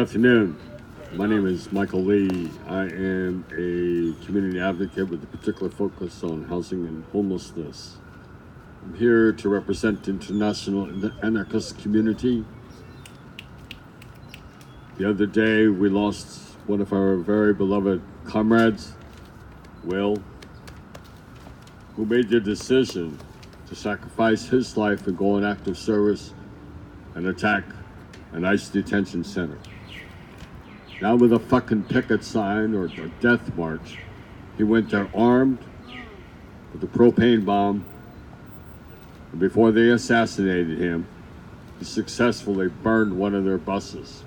afternoon. My name is Michael Lee. I am a community advocate with a particular focus on housing and homelessness. I'm here to represent the international anarchist community. The other day, we lost one of our very beloved comrades, Will, who made the decision to sacrifice his life and go on active service and attack an ICE detention center. Now with a fucking picket sign or a death march, he went there armed with a propane bomb, and before they assassinated him, he successfully burned one of their buses.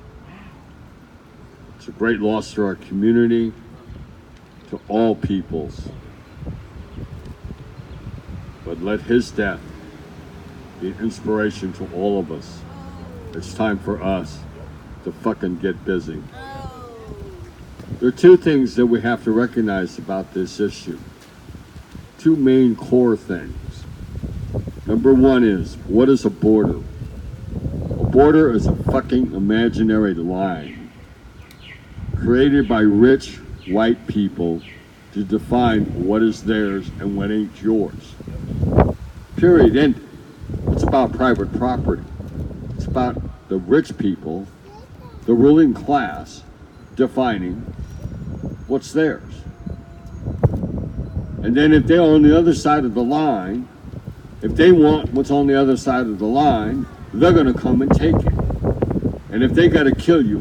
It's a great loss to our community, to all peoples. But let his death be an inspiration to all of us. It's time for us to fucking get busy. There are two things that we have to recognize about this issue. Two main core things. Number one is, what is a border? A border is a fucking imaginary line created by rich white people to define what is theirs and what ain't yours. Period. And it's about private property. It's about the rich people, the ruling class, defining what's theirs. And then if they're on the other side of the line, if they want what's on the other side of the line, they're gonna come and take it. And if they gotta kill you,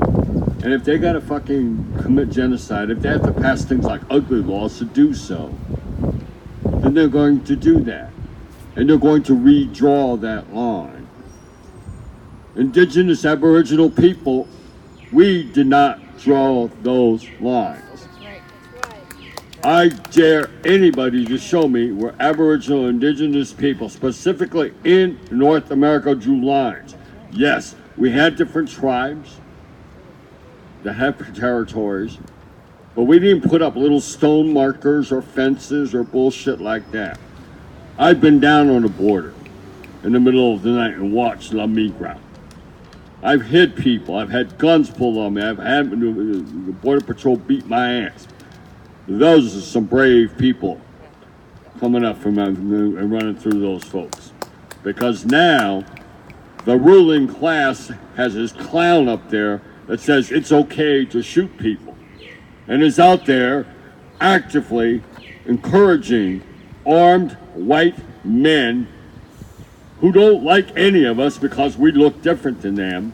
and if they gotta fucking commit genocide, if they have to pass things like ugly laws to do so, then they're going to do that. And they're going to redraw that line. Indigenous Aboriginal people, we did not draw those lines. I dare anybody to show me where Aboriginal Indigenous people, specifically in North America, drew lines. Yes, we had different tribes that have territories, but we didn't put up little stone markers or fences or bullshit like that. I've been down on the border in the middle of the night and watched La Migra. I've hit people. I've had guns pulled on me. I've had the Border Patrol beat my ass. Those are some brave people coming up from and running through those folks. Because now the ruling class has this clown up there that says it's okay to shoot people. And is out there actively encouraging armed white men who don't like any of us because we look different than them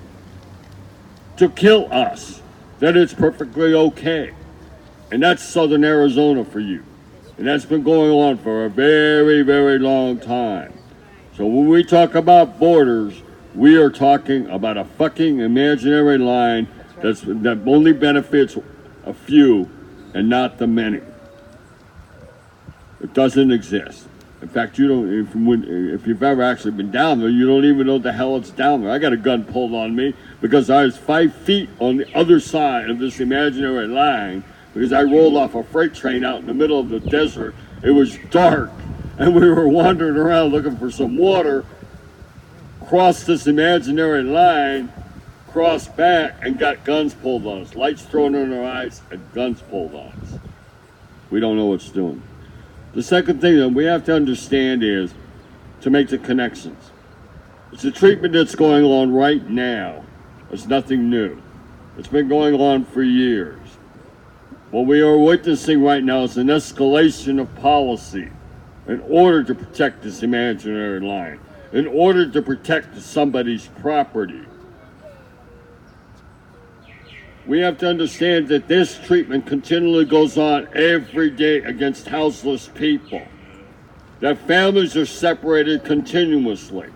to kill us. That it's perfectly okay. And that's Southern Arizona for you. And that's been going on for a very, very long time. So when we talk about borders, we are talking about a fucking imaginary line that only benefits a few and not the many. It doesn't exist. In fact, you don't. If you've ever actually been down there, you don't even know the hell it's down there. I got a gun pulled on me because I was 5 feet on the other side of this imaginary line because I rolled off a freight train out in the middle of the desert. It was dark, and we were wandering around looking for some water, crossed this imaginary line, crossed back, and got guns pulled on us. Lights thrown in our eyes and guns pulled on us. We don't know what it's doing. The second thing that we have to understand is to make the connections. It's a treatment that's going on right now. It's nothing new. It's been going on for years. What we are witnessing right now is an escalation of policy in order to protect this imaginary line, in order to protect somebody's property. We have to understand that this treatment continually goes on every day against houseless people, that families are separated continuously,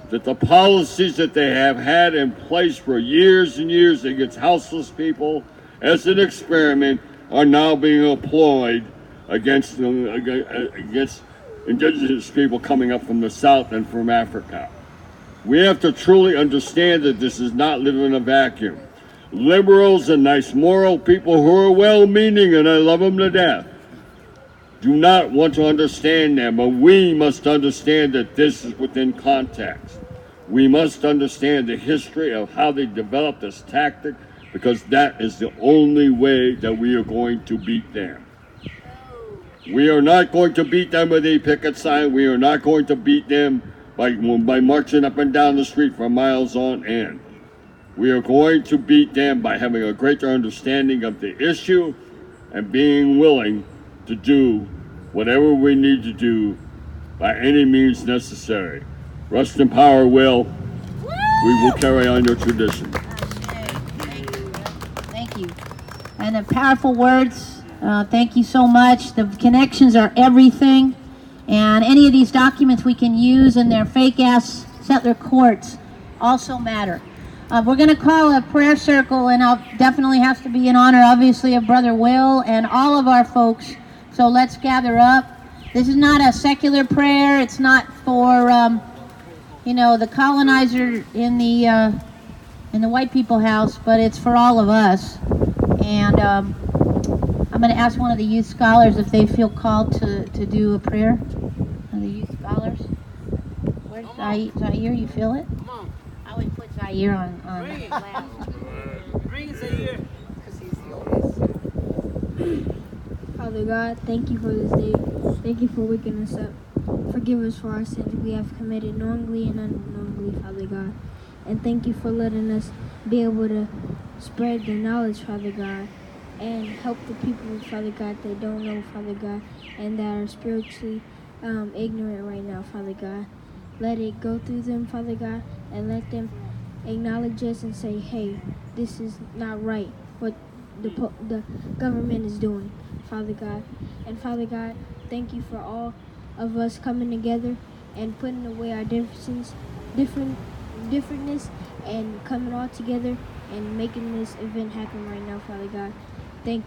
that the policies that they have had in place for years and years against houseless people as an experiment are now being employed against indigenous people coming up from the South and from Africa. We have to truly understand that this is not living in a vacuum. Liberals and nice moral people who are well-meaning, and I love them to death, do not want to understand them, but we must understand that this is within context. We must understand the history of how they developed this tactic because that is the only way that we are going to beat them. We are not going to beat them with a picket sign. We are not going to beat them by marching up and down the street for miles on end. We are going to beat them by having a greater understanding of the issue and being willing to do whatever we need to do by any means necessary. Rest in power, Will. We will carry on your tradition. Thank you. And the powerful words. Thank you so much. The connections are everything. And any of these documents we can use in their fake-ass settler courts also matter. We're going to call a prayer circle, and I'll definitely has to be in honor, obviously, of Brother Will and all of our folks. So let's gather up. This is not a secular prayer. It's not for, the colonizer in the white people house, but it's for all of us. And I'm going to ask one of the youth scholars if they feel called to do a prayer. One of the youth scholars. Where's Zaire? You feel it? I always put Zaire on class. Bring Zaire. Father God, thank you for this day. Thank you for waking us up. Forgive us for our sins we have committed knowingly and unknowingly, Father God. And thank you for letting us be able to spread the knowledge, Father God, and help the people, Father God, that don't know, Father God, and that are spiritually ignorant right now, Father God. Let it go through them, Father God, and let them acknowledge us and say, hey, this is not right, what the government is doing, Father God. And Father God, thank you for all of us coming together and putting away our differences, differentness, and coming all together and making this event happen right now, Father God.